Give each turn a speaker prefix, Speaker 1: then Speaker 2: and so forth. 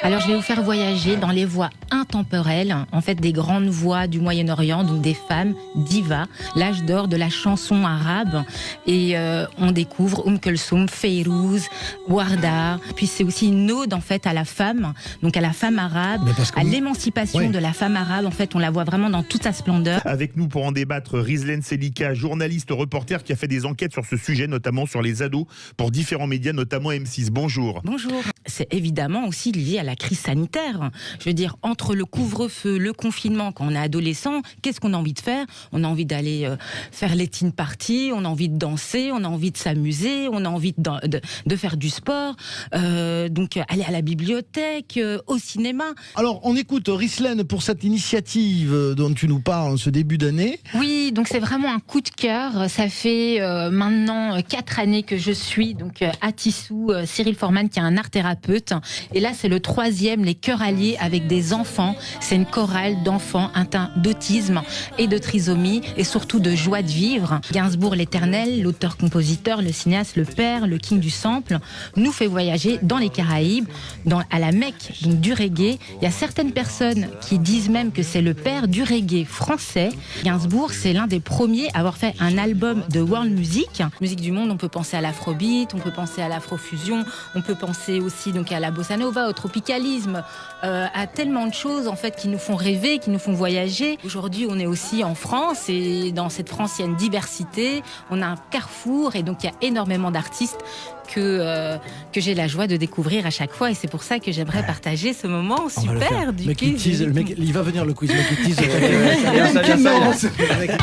Speaker 1: Alors, je vais vous faire voyager dans les voix intemporelles, en fait, des grandes voix du Moyen-Orient, donc des femmes divas, l'âge d'or de la chanson arabe. Et on découvre Kulthum, Fayrouz, Warda. Puis c'est aussi une ode, en fait, à la femme, donc à la femme arabe, à l'émancipation de la femme arabe. En fait, on la voit vraiment dans toute sa splendeur.
Speaker 2: Avec nous pour en débattre, Rizlen Selika, journaliste reporter qui a fait des enquêtes sur ce sujet, notamment sur les ados, pour différents médias, notamment M6. Bonjour.
Speaker 1: Bonjour. C'est évidemment aussi lié à la crise sanitaire. Je veux dire, entre le couvre-feu, le confinement, quand on est adolescent, qu'est-ce qu'on a envie de faire? On a envie d'aller faire les teen parties, on a envie de danser, on a envie de s'amuser, on a envie de faire du sport, donc aller à la bibliothèque, au cinéma.
Speaker 3: Alors, on écoute Rizlen pour cette initiative dont tu nous parles en ce début d'année.
Speaker 1: Oui, donc c'est vraiment un coup de cœur. Ça fait maintenant 4 années que je suis donc à Tissou, Cyril Forman qui est un art thérapeute. Et là, c'est le 3e, les chœurs alliés avec des enfants. C'est une chorale d'enfants atteints d'autisme et de trisomie et surtout de joie de vivre. Gainsbourg l'Éternel, l'auteur-compositeur, le cinéaste, le père, le king du sample, nous fait voyager dans les Caraïbes, à la Mecque, donc du reggae. Il y a certaines personnes qui disent même que c'est le père du reggae français. Gainsbourg, c'est l'un des premiers à avoir fait un album de world music. Musique du monde, on peut penser à l'afrobeat, on peut penser à l'afrofusion, on peut penser aussi donc à la bossa nova, au tropicalisme, à tellement de choses en fait qui nous font rêver, qui nous font voyager. Aujourd'hui, on est aussi en France et dans cette France, il y a une diversité, on a un carrefour et donc il y a énormément d'artistes que j'ai la joie de découvrir à chaque fois et c'est pour ça que j'aimerais partager ce moment super du quiz.
Speaker 3: Le mec, il va venir le quiz, le mec, il tease.
Speaker 4: Ça vient.